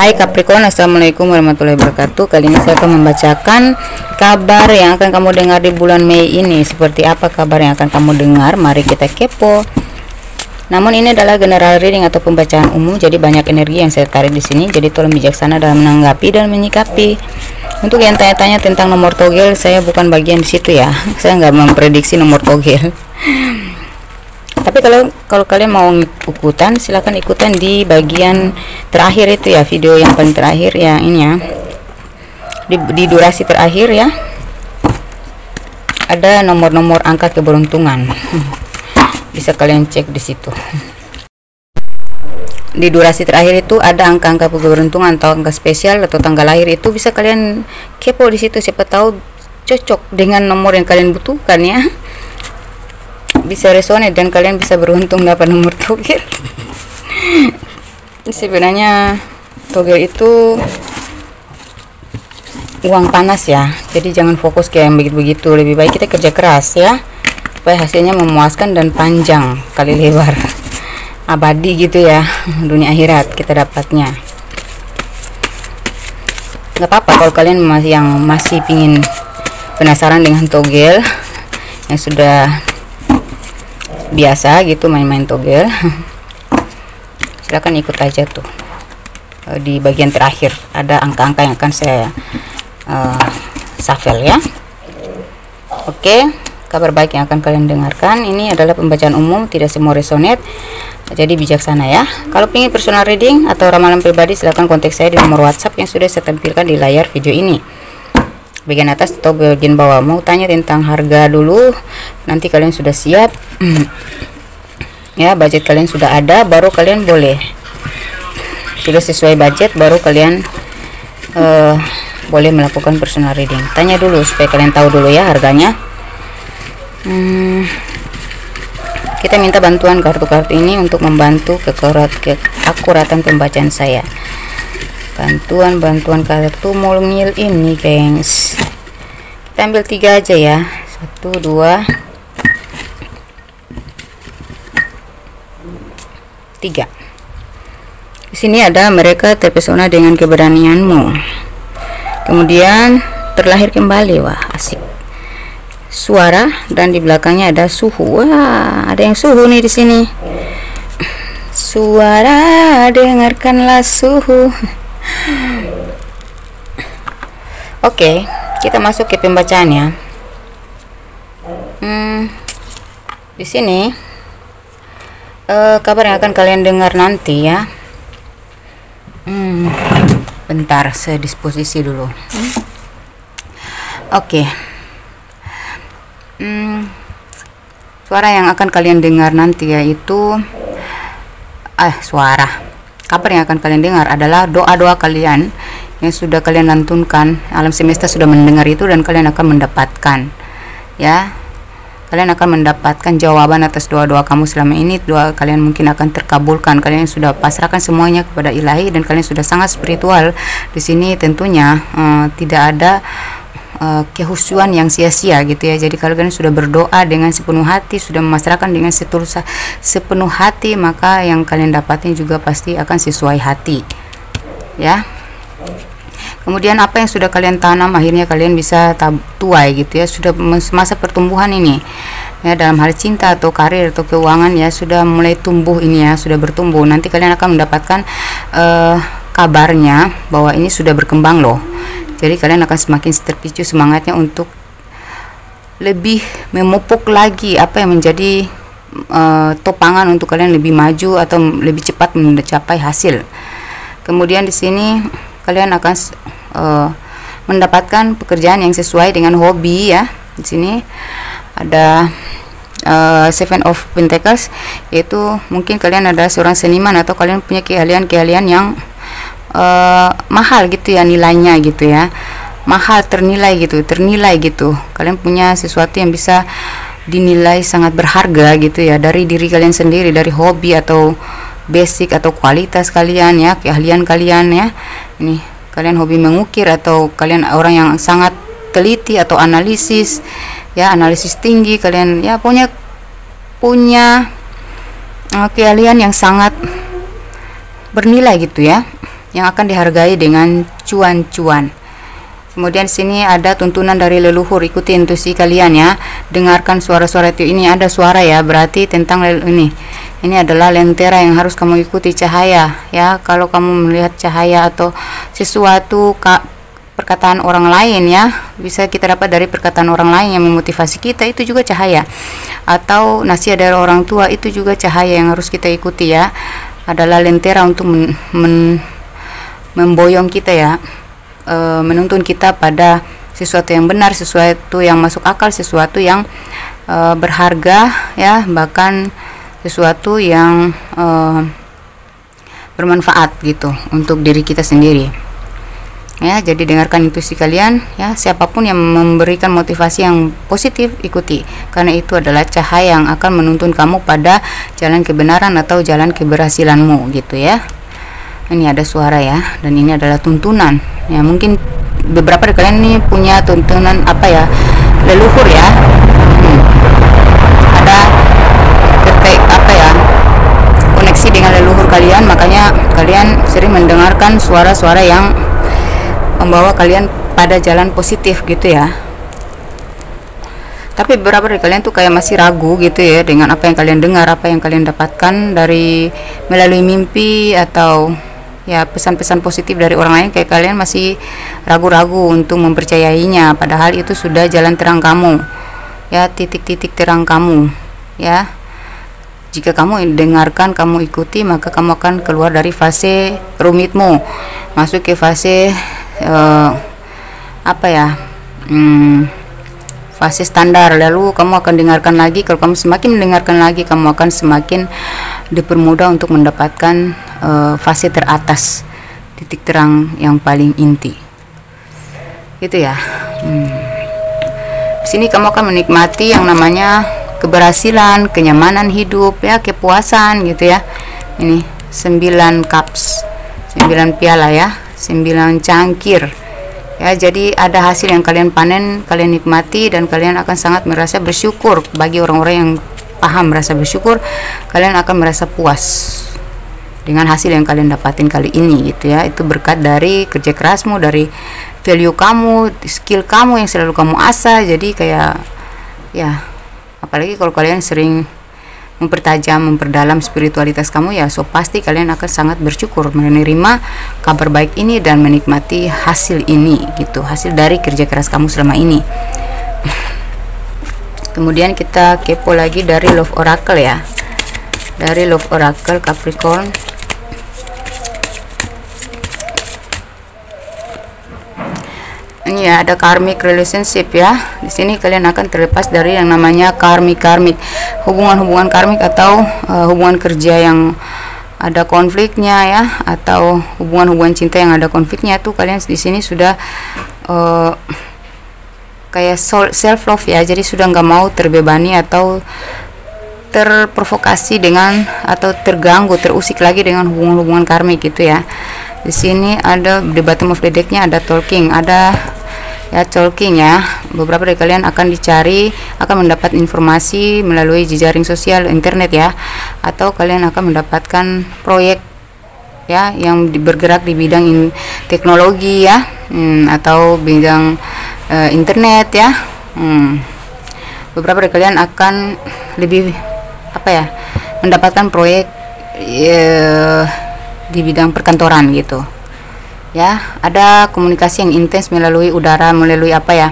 Hai Capricorn, assalamualaikum warahmatullahi wabarakatuh. Kali ini saya akan membacakan kabar yang akan kamu dengar di bulan Mei ini. Seperti apa kabar yang akan kamu dengar? Mari kita kepo. Namun ini adalah general reading atau pembacaan umum, jadi banyak energi yang saya tarik di sini. Jadi tolong bijaksana dalam menanggapi dan menyikapi. Untuk yang tanya-tanya tentang nomor togel, saya bukan bagian di situ ya. Saya nggak memprediksi nomor togel. Tapi kalau kalian mau ikutan, silahkan ikutan di bagian terakhir itu ya, video yang paling terakhir ya, ini ya, di durasi terakhir ya, ada nomor-nomor angka keberuntungan. Bisa kalian cek di situ. Di durasi terakhir itu ada angka-angka keberuntungan atau angka spesial atau tanggal lahir, itu bisa kalian kepo di situ, siapa tahu cocok dengan nomor yang kalian butuhkan ya. Bisa resonate dan kalian bisa beruntung dapat nomor togel. Sebenarnya togel itu uang panas ya, jadi jangan fokus kayak yang begitu-begitu. Lebih baik kita kerja keras ya, supaya hasilnya memuaskan dan panjang kali lebar, abadi gitu ya, dunia akhirat kita dapatnya. Nggak apa-apa kalau kalian masih pingin penasaran dengan togel yang sudah biasa gitu main-main togel, silakan ikut aja tuh. Di bagian terakhir ada angka-angka yang akan saya shuffle ya. Oke, kabar baik yang akan kalian dengarkan ini adalah pembacaan umum, tidak semua resonate, jadi bijaksana ya. Kalau ingin personal reading atau ramalan pribadi, silakan kontak saya di nomor WhatsApp yang sudah saya tampilkan di layar video ini, bagian atas atau bagian bawah. Mau tanya tentang harga dulu, nanti kalian sudah siap ya, budget kalian sudah ada, baru kalian boleh, sudah sesuai budget, baru kalian boleh melakukan personal reading. Tanya dulu supaya kalian tahu dulu ya harganya. Kita minta bantuan kartu-kartu ini untuk membantu keakuratan pembacaan saya. Bantuan kartu mungil ini gengs, kita ambil 3 aja ya, 1 2 3. Di sini ada mereka terpesona dengan keberanianmu, kemudian terlahir kembali. Wah asik, suara, dan di belakangnya ada suhu. Wah ada yang suhu nih di sini, suara dengarkanlah suhu. Oke, kita masuk ke pembacaannya. Di sini kabar yang akan kalian dengar nanti ya. Bentar, saya disposisi dulu. Oke. Suara yang akan kalian dengar nanti yaitu kabar yang akan kalian dengar adalah doa-doa kalian yang sudah kalian lantunkan. Alam semesta sudah mendengar itu dan kalian akan mendapatkan ya, kalian akan mendapatkan jawaban atas doa-doa kamu selama ini. Doa kalian mungkin akan terkabulkan. Kalian sudah pasrahkan semuanya kepada ilahi dan kalian sudah sangat spiritual di sini. Tentunya tidak ada kehusuan yang sia-sia gitu ya. Jadi kalau kalian sudah berdoa dengan sepenuh hati, sudah memasrahkan dengan sepenuh hati, maka yang kalian dapatin juga pasti akan sesuai hati ya. Kemudian apa yang sudah kalian tanam akhirnya kalian bisa tuai gitu ya. Sudah masa pertumbuhan ini ya, dalam hal cinta atau karir atau keuangan ya, sudah mulai tumbuh ini ya, sudah bertumbuh. Nanti kalian akan mendapatkan kabarnya bahwa ini sudah berkembang loh. Jadi kalian akan semakin terpicu semangatnya untuk lebih memupuk lagi apa yang menjadi topangan untuk kalian lebih maju atau lebih cepat mencapai hasil. Kemudian di sini kalian akan mendapatkan pekerjaan yang sesuai dengan hobi ya. Di sini ada Seven of Pentacles, yaitu mungkin kalian adalah seorang seniman atau kalian punya keahlian yang mahal gitu ya, nilainya gitu ya, mahal, ternilai gitu. Kalian punya sesuatu yang bisa dinilai sangat berharga gitu ya, dari diri kalian sendiri, dari hobi atau basic atau kualitas kalian ya, keahlian kalian ya. Ini kalian hobi mengukir atau kalian orang yang sangat teliti atau analisis ya, analisis tinggi. Kalian ya punya keahlian yang sangat bernilai gitu ya. yang akan dihargai dengan cuan-cuan. Kemudian sini ada tuntunan dari leluhur, ikuti intuisi kalian ya. Dengarkan suara-suara itu. Ini ada suara ya, berarti tentang ini. Ini adalah lentera yang harus kamu ikuti, cahaya ya. Kalau kamu melihat cahaya atau sesuatu perkataan orang lain ya, bisa kita dapat dari perkataan orang lain yang memotivasi kita, itu juga cahaya. Atau nasihat dari orang tua, itu juga cahaya yang harus kita ikuti ya. Adalah lentera untuk memboyong kita ya, menuntun kita pada sesuatu yang benar, sesuatu yang masuk akal, sesuatu yang berharga ya, bahkan sesuatu yang bermanfaat gitu untuk diri kita sendiri ya. Jadi dengarkan intuisi kalian ya, siapapun yang memberikan motivasi yang positif ikuti, karena itu adalah cahaya yang akan menuntun kamu pada jalan kebenaran atau jalan keberhasilanmu gitu ya. Ini ada suara ya, dan ini adalah tuntunan ya. Mungkin beberapa dari kalian ini punya tuntunan apa ya, leluhur ya. Ada apa ya, koneksi dengan leluhur kalian, makanya kalian sering mendengarkan suara-suara yang membawa kalian pada jalan positif gitu ya. Tapi beberapa dari kalian tuh kayak masih ragu gitu ya dengan apa yang kalian dengar, apa yang kalian dapatkan dari melalui mimpi atau ya pesan-pesan positif dari orang lain, kayak kalian masih ragu-ragu untuk mempercayainya, padahal itu sudah jalan terang kamu ya, titik-titik terang kamu ya. Jika kamu dengarkan, kamu ikuti, maka kamu akan keluar dari fase rumitmu, masuk ke fase apa ya, fase standar. Lalu kamu akan dengarkan lagi. Kalau kamu semakin mendengarkan lagi, kamu akan semakin dipermudah untuk mendapatkan fase teratas, titik terang yang paling inti gitu ya. Di sini kamu akan menikmati yang namanya keberhasilan, kenyamanan hidup ya, kepuasan gitu ya. Ini 9 cups, 9 piala ya, 9 cangkir ya. Jadi ada hasil yang kalian panen, kalian nikmati, dan kalian akan sangat merasa bersyukur. Bagi orang-orang yang paham merasa bersyukur, kalian akan merasa puas dengan hasil yang kalian dapatin kali ini gitu ya. Itu berkat dari kerja kerasmu, dari value kamu, skill kamu yang selalu kamu asah. Jadi kayak ya, apalagi kalau kalian sering mempertajam, memperdalam spiritualitas kamu ya, so pasti kalian akan sangat bersyukur menerima kabar baik ini dan menikmati hasil ini gitu, hasil dari kerja keras kamu selama ini. Kemudian kita kepo lagi dari Love Oracle ya, dari Love Oracle Capricorn. Ini ya, ada karmic relationship ya. Di sini kalian akan terlepas dari yang namanya karmic, hubungan-hubungan karmik atau hubungan kerja yang ada konfliknya ya, atau hubungan-hubungan cinta yang ada konfliknya. Tuh kalian di sini sudah kayak self love ya. Jadi sudah nggak mau terbebani atau terprovokasi dengan atau terganggu, terusik lagi dengan hubungan-hubungan karmik gitu ya. Di sini ada the bottom of the deck-nya ada talking, ada ya talking ya. Beberapa dari kalian akan dicari, akan mendapat informasi melalui jejaring sosial internet ya, atau kalian akan mendapatkan proyek ya yang bergerak di bidang teknologi ya, atau bidang internet ya. Beberapa dari kalian akan lebih apa ya, mendapatkan proyek di bidang perkantoran gitu ya. Ada komunikasi yang intens melalui udara, melalui apa ya,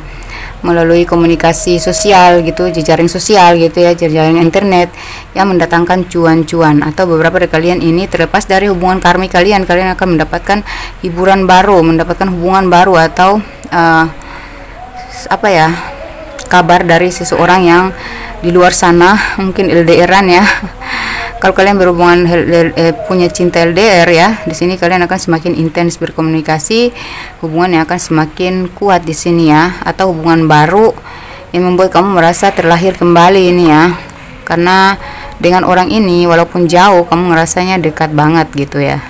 melalui komunikasi sosial gitu, jejaring sosial gitu ya, jejaring internet yang mendatangkan cuan-cuan. Atau beberapa dari kalian ini terlepas dari hubungan karmik kalian, kalian akan mendapatkan hiburan baru, mendapatkan hubungan baru, atau apa ya, kabar dari seseorang yang di luar sana, mungkin LDR-an ya. Kalau kalian berhubungan punya cinta LDR ya, di sini kalian akan semakin intens berkomunikasi, hubungan yang akan semakin kuat di sini ya, atau hubungan baru yang membuat kamu merasa terlahir kembali ini ya. Karena dengan orang ini walaupun jauh, kamu ngerasanya dekat banget gitu ya.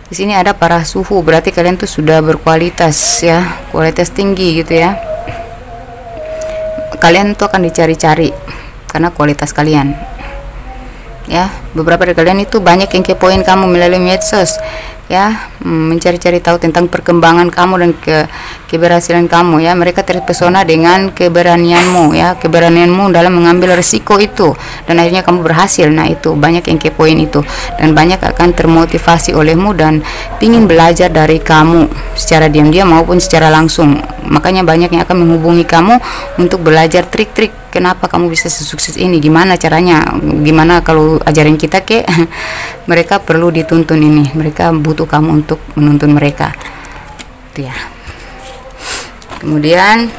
Di sini ada para suhu, berarti kalian tuh sudah berkualitas ya, kualitas tinggi gitu ya. Kalian tuh akan dicari-cari karena kualitas kalian ya. Beberapa dari kalian itu banyak yang kepoin kamu melalui medsos ya, mencari-cari tahu tentang perkembangan kamu dan keberhasilan kamu ya. Mereka terpesona dengan keberanianmu ya, keberanianmu dalam mengambil resiko itu, dan akhirnya kamu berhasil. Nah, itu banyak yang kepoin itu, dan banyak akan termotivasi olehmu dan ingin belajar dari kamu secara diam-diam maupun secara langsung. Makanya banyak yang akan menghubungi kamu untuk belajar trik-trik kenapa kamu bisa sesukses ini, gimana caranya, gimana kalau ajarin kita mereka perlu dituntun ini, mereka butuh kamu untuk menuntun mereka itu ya. Kemudian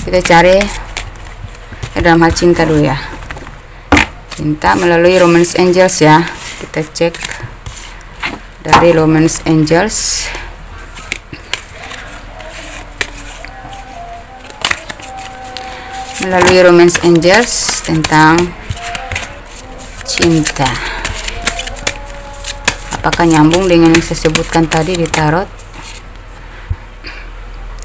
kita cari dalam hal cinta dulu ya, cinta melalui Romance Angels ya. Kita cek dari Romance Angels. Melalui Romance Angels tentang cinta, apakah nyambung dengan yang saya sebutkan tadi di tarot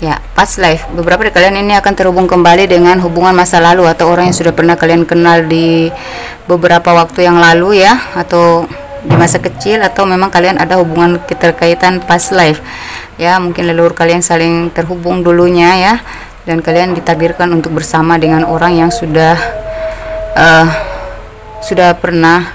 ya. Past life, beberapa dari kalian ini akan terhubung kembali dengan hubungan masa lalu atau orang yang sudah pernah kalian kenal di beberapa waktu yang lalu ya, atau di masa kecil, atau memang kalian ada hubungan keterkaitan past life ya. Mungkin leluhur kalian saling terhubung dulunya ya, dan kalian ditakdirkan untuk bersama dengan orang yang sudah pernah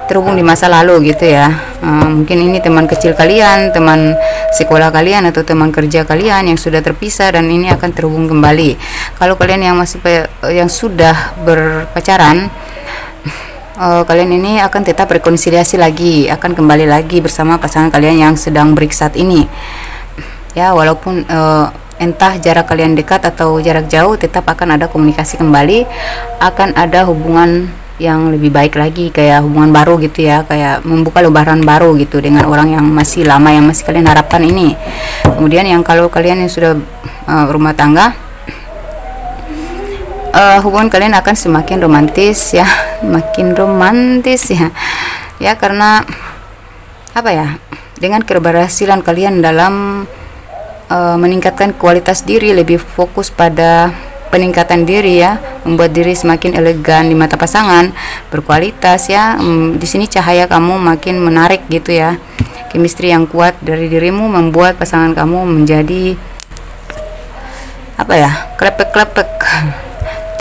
terhubung di masa lalu gitu ya. Mungkin ini teman kecil kalian, teman sekolah kalian, atau teman kerja kalian yang sudah terpisah dan ini akan terhubung kembali. Kalau kalian yang yang sudah berpacaran, kalian ini akan tetap rekonsiliasi lagi, akan kembali lagi bersama pasangan kalian yang sedang break saat ini ya. Walaupun entah jarak kalian dekat atau jarak jauh, tetap akan ada komunikasi kembali, akan ada hubungan yang lebih baik lagi, kayak hubungan baru gitu ya, kayak membuka lembaran baru gitu dengan orang yang masih lama, yang masih kalian harapkan ini. Kemudian yang kalau kalian yang sudah rumah tangga, hubungan kalian akan semakin romantis ya, makin romantis ya, ya karena apa ya, dengan keberhasilan kalian dalam meningkatkan kualitas diri, lebih fokus pada peningkatan diri ya, membuat diri semakin elegan di mata pasangan, berkualitas ya. Di sini cahaya kamu makin menarik gitu ya. Chemistry yang kuat dari dirimu membuat pasangan kamu menjadi apa ya, klepek-klepek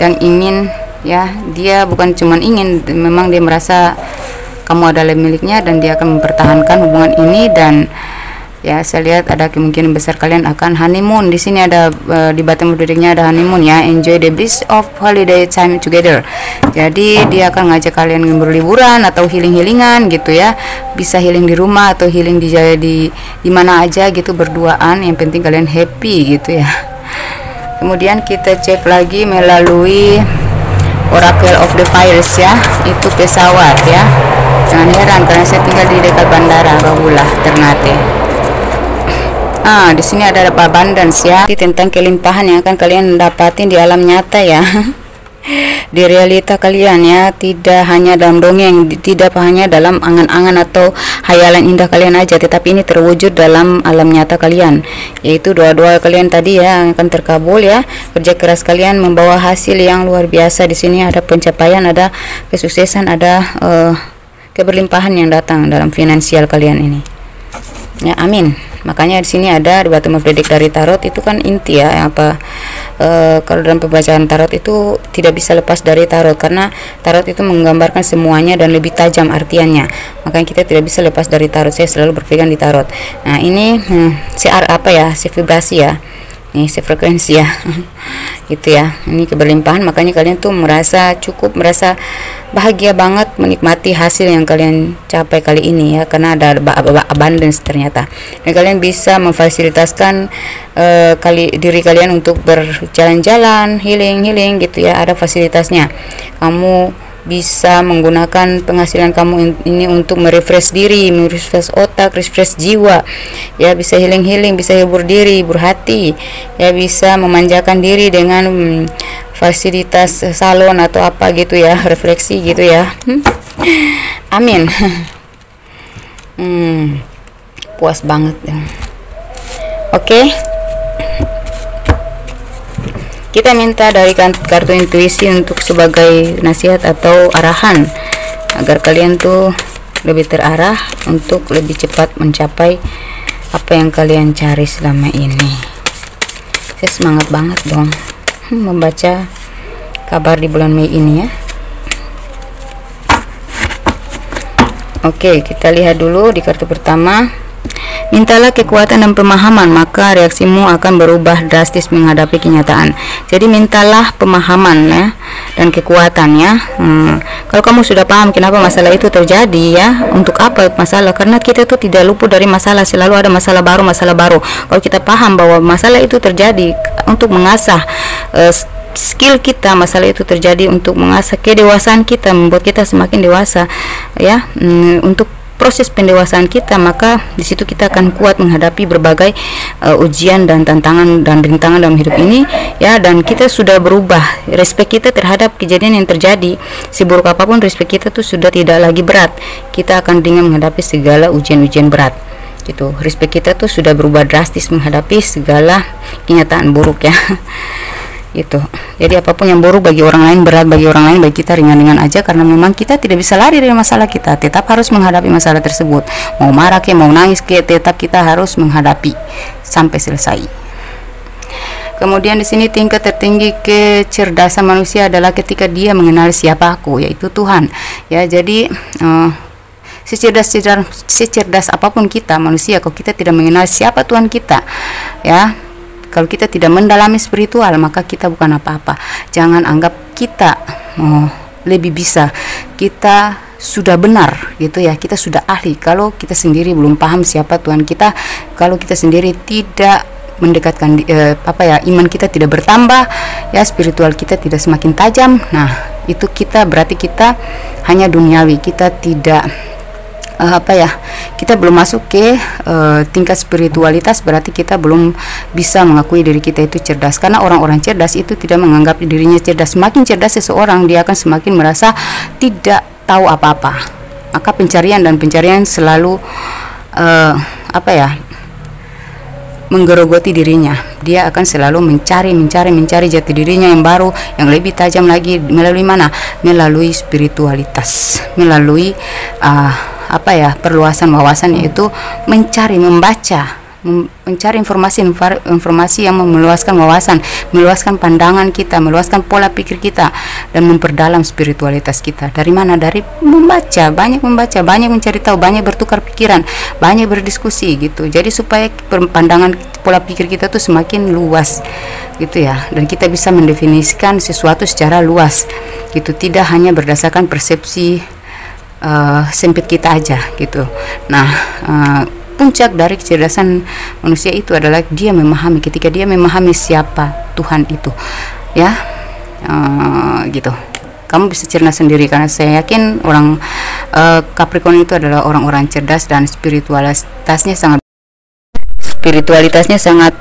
dan ingin ya. Dia bukan cuman ingin, memang dia merasa kamu adalah miliknya dan dia akan mempertahankan hubungan ini. Dan ya, saya lihat ada kemungkinan besar kalian akan honeymoon. Di sini ada di bottom of the deck-nya ada honeymoon ya, enjoy the bliss of holiday time together. Jadi dia akan ngajak kalian berliburan atau healing-healingan gitu ya. Bisa healing di rumah atau healing di mana aja gitu berduaan. Yang penting kalian happy gitu ya. Kemudian kita cek lagi melalui Oracle of the Fires ya, itu pesawat ya. Jangan heran karena saya tinggal di dekat bandara Babula Ternate. Di sini ada abundance ya, tentang kelimpahan yang akan kalian dapatin di alam nyata ya. Di realita kalian ya, tidak hanya dalam dongeng, tidak hanya dalam angan-angan atau hayalan indah kalian aja, tetapi ini terwujud dalam alam nyata kalian, yaitu doa-doa kalian tadi ya yang akan terkabul ya. Kerja keras kalian membawa hasil yang luar biasa. Di sini ada pencapaian, ada kesuksesan, ada keberlimpahan yang datang dalam finansial kalian ini ya, amin. Makanya di sini ada di bottom of the deck dari tarot itu kan inti ya, apa kalau dalam pembacaan tarot itu tidak bisa lepas dari tarot, karena tarot itu menggambarkan semuanya dan lebih tajam artiannya. Makanya kita tidak bisa lepas dari tarot. Saya selalu berpegang di tarot. Nah ini apa ya, vibrasi ya, ini frekuensi ya. Gitu ya, ini keberlimpahan. Makanya kalian tuh merasa cukup, merasa bahagia banget menikmati hasil yang kalian capai kali ini ya, karena ada abundance ternyata. Dan kalian bisa memfasilitaskan diri kalian untuk berjalan-jalan, healing gitu ya, ada fasilitasnya. Kamu bisa menggunakan penghasilan kamu ini untuk merefresh diri, merefresh otak, refresh jiwa ya, bisa healing, bisa hibur diri, berhati ya, bisa memanjakan diri dengan fasilitas salon atau apa gitu ya, refleksi gitu ya. Amin. Puas banget ya. Oke. Kita minta dari kartu intuisi untuk sebagai nasihat atau arahan agar kalian tuh lebih terarah, untuk lebih cepat mencapai apa yang kalian cari selama ini. Saya semangat banget dong membaca kabar di bulan Mei ini ya. Oke, kita lihat dulu di kartu pertama. Mintalah kekuatan dan pemahaman, maka reaksimu akan berubah drastis menghadapi kenyataan. Jadi mintalah pemahaman ya, dan kekuatan ya. Kalau kamu sudah paham kenapa masalah itu terjadi ya, untuk apa masalah, karena kita tuh tidak luput dari masalah, selalu ada masalah baru. Kalau kita paham bahwa masalah itu terjadi untuk mengasah skill kita, masalah itu terjadi untuk mengasah kedewasaan kita, membuat kita semakin dewasa ya, untuk proses pendewasaan kita, maka di situ kita akan kuat menghadapi berbagai ujian dan tantangan dan rintangan dalam hidup ini ya. Dan kita sudah berubah, respek kita terhadap kejadian yang terjadi, seburuk apapun respek kita tuh sudah tidak lagi berat. Kita akan dengan menghadapi segala ujian-ujian berat gitu. Respek kita tuh sudah berubah drastis menghadapi segala kenyataan buruk ya gitu. Jadi apapun yang buruk bagi orang lain berat, bagi orang lain, bagi kita ringan-ringan aja, karena memang kita tidak bisa lari dari masalah kita, tetap harus menghadapi masalah tersebut. Mau marah ke, mau nangis ke, tetap kita harus menghadapi sampai selesai. Kemudian di sini tingkat tertinggi kecerdasan manusia adalah ketika dia mengenal siapa aku, yaitu Tuhan ya. Jadi secerdas apapun kita manusia, kalau kita tidak mengenal siapa Tuhan kita ya, kalau kita tidak mendalami spiritual, maka kita bukan apa-apa. Jangan anggap kita lebih bisa, kita sudah benar gitu ya, kita sudah ahli. Kalau kita sendiri belum paham siapa Tuhan kita, kalau kita sendiri tidak mendekatkan iman kita tidak bertambah ya, spiritual kita tidak semakin tajam, nah itu kita berarti kita hanya duniawi, kita tidak kita belum masuk ke tingkat spiritualitas, berarti kita belum bisa mengakui diri kita itu cerdas. Karena orang-orang cerdas itu tidak menganggap dirinya cerdas. Semakin cerdas seseorang, dia akan semakin merasa tidak tahu apa-apa. Maka pencarian selalu menggerogoti dirinya. Dia akan selalu mencari jati dirinya yang baru, yang lebih tajam lagi. Melalui mana? Melalui spiritualitas, melalui perluasan wawasan, yaitu mencari informasi yang meluaskan wawasan, meluaskan pandangan kita, meluaskan pola pikir kita, dan memperdalam spiritualitas kita. Dari mana? Dari banyak membaca, mencari tahu, banyak bertukar pikiran, banyak berdiskusi gitu. Jadi supaya pandangan pola pikir kita tuh semakin luas gitu ya, dan kita bisa mendefinisikan sesuatu secara luas gitu, tidak hanya berdasarkan persepsi sempit kita aja gitu. Nah, puncak dari kecerdasan manusia itu adalah dia memahami, ketika dia memahami siapa Tuhan itu ya, gitu. Kamu bisa cerna sendiri, karena saya yakin orang Capricorn itu adalah orang-orang cerdas dan spiritualitasnya sangat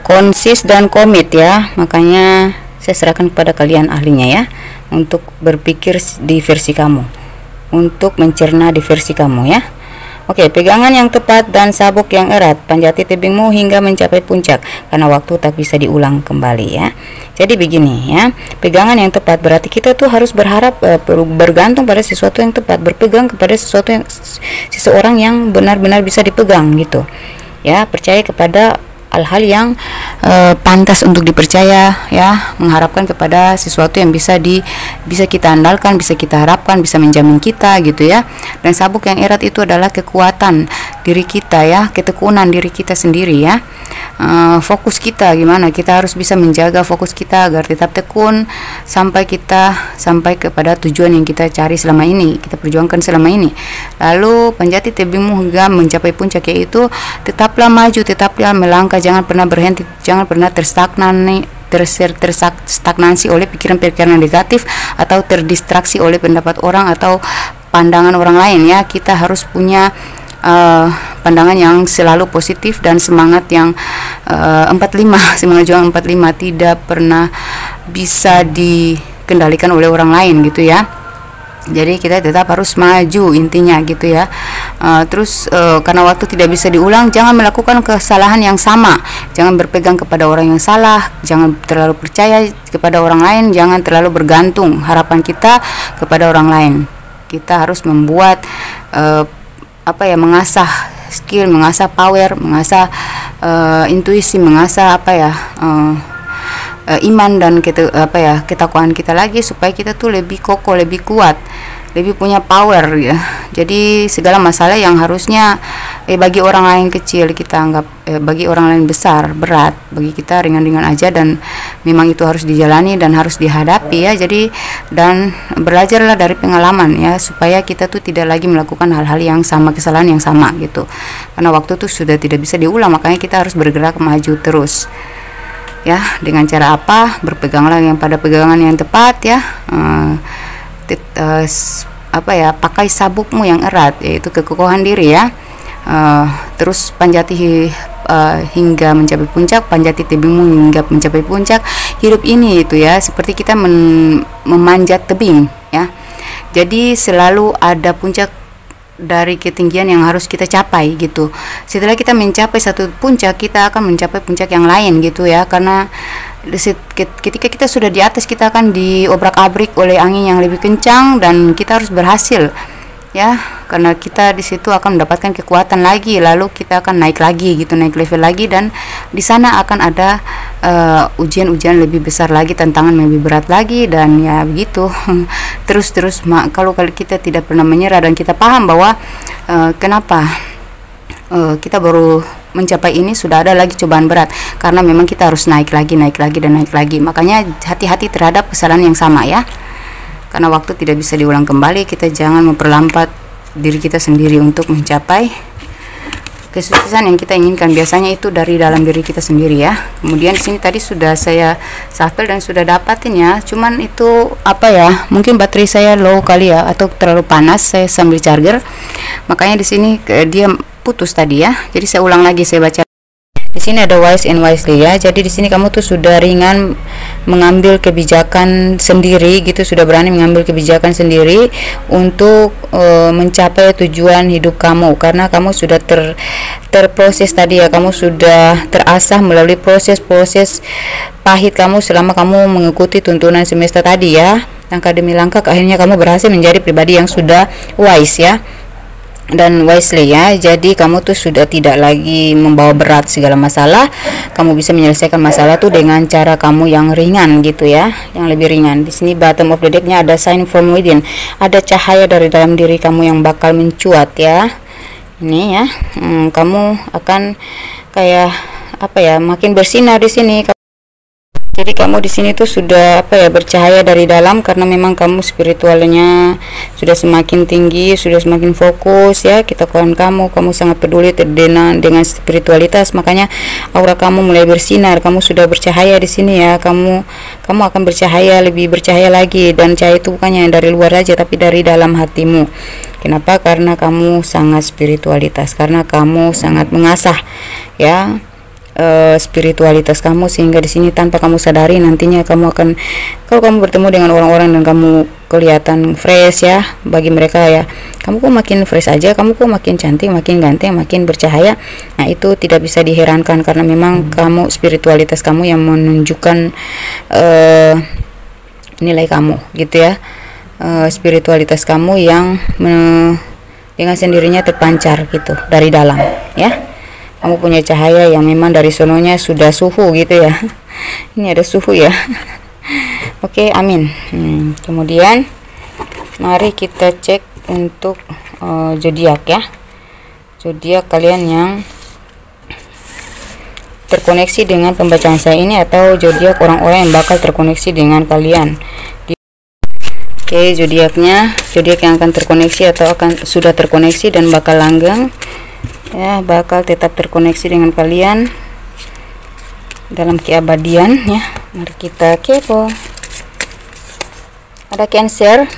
konsis dan komit ya. Makanya saya serahkan kepada kalian ahlinya ya, untuk berpikir di versi kamu, untuk mencerna di versi kamu ya. Oke, pegangan yang tepat dan sabuk yang erat, panjati tebingmu hingga mencapai puncak, karena waktu tak bisa diulang kembali ya. Jadi begini ya, pegangan yang tepat berarti kita tuh harus bergantung pada sesuatu yang tepat, berpegang kepada seseorang yang benar-benar bisa dipegang gitu ya. Percaya kepada hal-hal yang pantas untuk dipercaya ya, mengharapkan kepada sesuatu yang bisa kita andalkan, bisa kita harapkan, bisa menjamin kita gitu ya. Dan sabuk yang erat itu adalah kekuatan diri kita ya, ketekunan diri kita sendiri ya. Fokus kita gimana, kita harus bisa menjaga fokus kita agar tetap tekun sampai kepada tujuan yang kita cari selama ini, kita perjuangkan selama ini. Lalu panjati tebingmu hingga mencapai puncak, yaitu tetaplah maju, tetaplah melangkah, jangan pernah berhenti, jangan pernah terstagnasi oleh pikiran-pikiran negatif atau terdistraksi oleh pendapat orang atau pandangan orang lain ya. Kita harus punya pandangan yang selalu positif dan semangat yang 45, semangat juang 45, tidak pernah bisa dikendalikan oleh orang lain gitu ya. Jadi kita tetap harus maju intinya gitu ya. Terus karena waktu tidak bisa diulang, jangan melakukan kesalahan yang sama, jangan berpegang kepada orang yang salah, jangan terlalu percaya kepada orang lain, jangan terlalu bergantung harapan kita kepada orang lain. Kita harus membuat apa ya, mengasah skill, mengasah power, mengasah intuisi, mengasah apa ya, iman dan kita apa ya, ketakwaan kita lagi, supaya kita tuh lebih kokoh, lebih kuat, lebih punya power ya. Jadi segala masalah yang harusnya bagi orang lain kecil kita anggap bagi orang lain besar, berat, bagi kita ringan-ringan aja, dan memang itu harus dijalani dan harus dihadapi ya. Jadi dan belajarlah dari pengalaman ya, supaya kita tuh tidak lagi melakukan hal-hal yang sama, kesalahan yang sama gitu, karena waktu tuh sudah tidak bisa diulang. Makanya kita harus bergerak maju terus ya. Dengan cara apa? Berpeganglah yang pada pegangan yang tepat ya. Apa ya, pakai sabukmu yang erat, yaitu kekokohan diri ya. Terus panjati hingga mencapai puncak, panjati tebingmu hingga mencapai puncak. Hidup ini itu ya seperti kita memanjat tebing ya. Jadi selalu ada puncak dari ketinggian yang harus kita capai gitu. Setelah kita mencapai satu puncak, kita akan mencapai puncak yang lain gitu ya. Karena ketika kita sudah di atas, kita akan diobrak-abrik oleh angin yang lebih kencang, dan kita harus berhasil ya, karena kita di situ akan mendapatkan kekuatan lagi, lalu kita akan naik lagi gitu, naik level lagi, dan di sana akan ada ujian-ujian lebih besar lagi, tantangan lebih berat lagi, dan ya begitu terus kalau kita tidak pernah menyerah, dan kita paham bahwa kenapa kita baru mencapai ini, sudah ada lagi cobaan berat, karena memang kita harus naik lagi dan naik lagi. Makanya hati-hati terhadap kesalahan yang sama ya, karena waktu tidak bisa diulang kembali. Kita jangan memperlambat diri kita sendiri untuk mencapai kesuksesan yang kita inginkan. Biasanya itu dari dalam diri kita sendiri ya. Kemudian di sini tadi sudah saya shuffle dan sudah dapatin ya, cuman itu apa ya, mungkin baterai saya low kali ya, atau terlalu panas, saya sambil charger, makanya di sini dia putus tadi ya. Jadi saya ulang lagi, saya baca. Di sini ada wise and wisely ya. Jadi di sini kamu tuh sudah ringan mengambil kebijakan sendiri gitu, sudah berani mengambil kebijakan sendiri untuk mencapai tujuan hidup kamu, karena kamu sudah terproses tadi ya. Kamu sudah terasah melalui proses-proses pahit kamu selama kamu mengikuti tuntunan semesta tadi ya. Langkah demi langkah akhirnya kamu berhasil menjadi pribadi yang sudah wise ya, dan wisely ya. Jadi kamu tuh sudah tidak lagi membawa berat segala masalah. Kamu bisa menyelesaikan masalah tuh dengan cara kamu yang ringan gitu ya, yang lebih ringan. Di sini bottom of the decknya ada sign from within, ada cahaya dari dalam diri kamu yang bakal mencuat ya. Ini ya, kamu akan kayak apa ya, makin bersinar di sini. Jadi kamu di sini tuh sudah apa ya, bercahaya dari dalam, karena memang kamu spiritualnya sudah semakin tinggi, sudah semakin fokus ya. Ketakuan kamu sangat peduli dengan spiritualitas, makanya aura kamu mulai bersinar. Kamu sudah bercahaya di sini ya. Kamu akan bercahaya, lebih bercahaya lagi, dan cahaya itu bukannya dari luar aja, tapi dari dalam hatimu. Kenapa? Karena kamu sangat spiritualitas, karena kamu sangat mengasah ya spiritualitas kamu, sehingga di sini tanpa kamu sadari nantinya kamu akan, kalau kamu bertemu dengan orang-orang dan kamu kelihatan fresh ya, bagi mereka ya, kamu kok makin fresh aja, kamu kok makin cantik, makin ganteng, makin bercahaya. Nah itu tidak bisa diherankan, karena memang kamu, spiritualitas kamu yang menunjukkan nilai kamu gitu ya. Spiritualitas kamu yang dengan sendirinya terpancar gitu dari dalam ya. Kamu punya cahaya yang memang dari sononya sudah suhu gitu ya. Ini ada suhu ya. Oke, amin. Kemudian mari kita cek untuk zodiak ya. Zodiak kalian yang terkoneksi dengan pembacaan saya ini, atau zodiak orang-orang yang bakal terkoneksi dengan kalian. Oke, zodiaknya, zodiak yang akan terkoneksi atau sudah terkoneksi dan bakal langgeng ya, bakal tetap terkoneksi dengan kalian dalam keabadian ya. Mari kita kepo. Ada Cancer,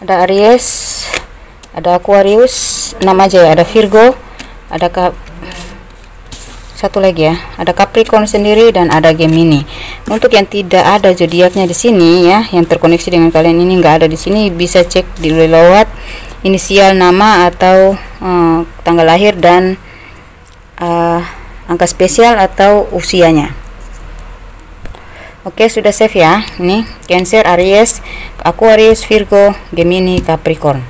ada Aries, ada Aquarius, 6 aja ya, ada Virgo, ada satu lagi ya, ada Capricorn sendiri, dan ada Gemini. Untuk yang tidak ada zodiaknya di sini ya, yang terkoneksi dengan kalian ini nggak ada di sini, bisa cek di lewat inisial nama atau tanggal lahir dan angka spesial atau usianya. Oke, sudah save ya. Ini Cancer, Aries, Aquarius, Virgo, Gemini, Capricorn.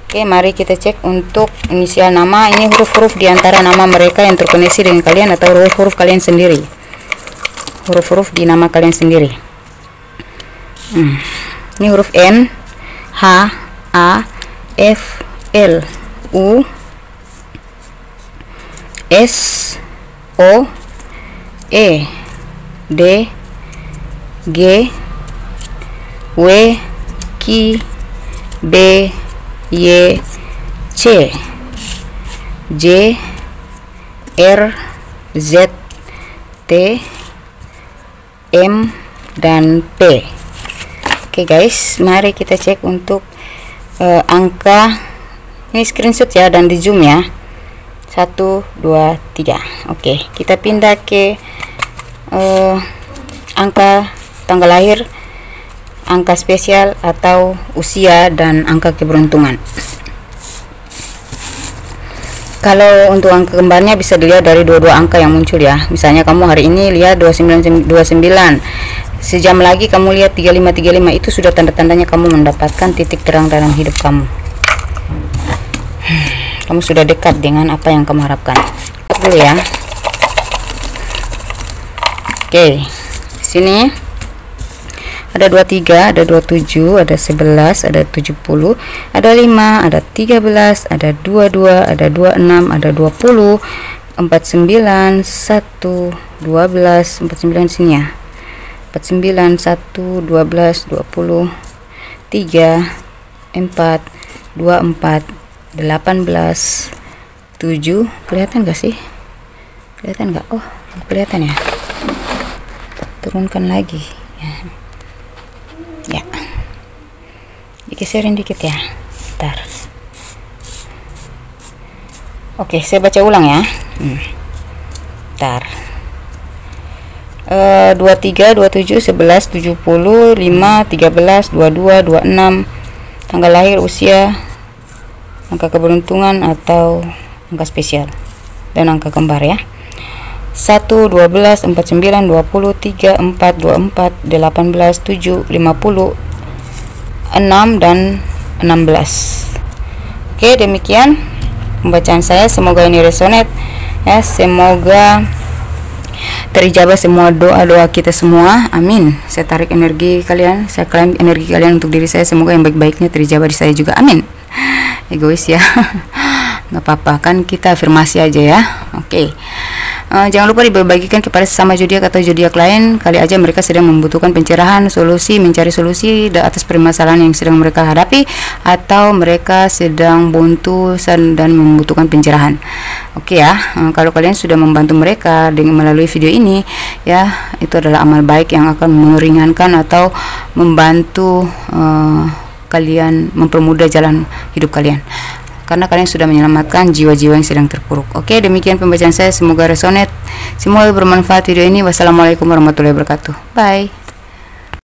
Oke, mari kita cek untuk inisial nama. Ini huruf-huruf di antara nama mereka yang terkoneksi dengan kalian atau huruf-huruf kalian sendiri. Huruf-huruf di nama kalian sendiri. Ini huruf N, H, A, F, L, U, S, O, E, D, G, W, Q, B, Y, C, J, R, Z, T, M, dan P. Oke guys, mari kita cek untuk angka. Ini screenshot ya dan di zoom ya. 1, 2, 3. Oke, kita pindah ke angka tanggal lahir, angka spesial atau usia, dan angka keberuntungan. Kalau untuk angka kembarnya bisa dilihat dari dua-dua angka yang muncul ya. Misalnya kamu hari ini lihat 29, sejam lagi kamu lihat 35, itu sudah tanda-tandanya kamu mendapatkan titik terang dalam hidup kamu. Kamu sudah dekat dengan apa yang kamu harapkan. Dulu ya. Oke, sini ada 23, ada 27, ada 11, ada 70, ada 5, ada 13, ada 22, ada 26, ada 20, 49, 1, 12, 49 sini ya. 49, 1, 12, 20, 3, 4, 24, 18, 7. Kelihatan gak sih? Kelihatan gak? Oh, kelihatan ya. Turunkan lagi ya, digeserin dikit ya. Bentar. Oke, saya baca ulang ya. Bentar. 23, 27, 11, 70, 5, 13, 22, 26, tanggal lahir, usia, angka keberuntungan atau angka spesial, dan angka kembar ya. 1, 12, 49, 20, 3, 4, 24, 18, 7, 50, 6, dan 16. Oke, demikian pembacaan saya. Semoga ini resonate ya. Semoga terijabah semua doa-doa kita semua. Amin. Saya tarik energi kalian, saya klaim energi kalian untuk diri saya. Semoga yang baik-baiknya terijabah di saya juga. Amin. Egois ya. Nggak apa-apa, kan kita afirmasi aja ya. Oke. Jangan lupa dibagikan kepada sesama zodiak atau zodiak lain. Kali aja mereka sedang membutuhkan pencerahan, solusi, mencari solusi atas permasalahan yang sedang mereka hadapi, atau mereka sedang buntu dan membutuhkan pencerahan. Oke ya. Kalau kalian sudah membantu mereka dengan melalui video ini ya, itu adalah amal baik yang akan meringankan atau membantu kalian, mempermudah jalan hidup kalian, karena kalian sudah menyelamatkan jiwa-jiwa yang sedang terpuruk. Oke, demikian pembacaan saya. Semoga resonate, semoga bermanfaat video ini. Wassalamualaikum warahmatullahi wabarakatuh. Bye.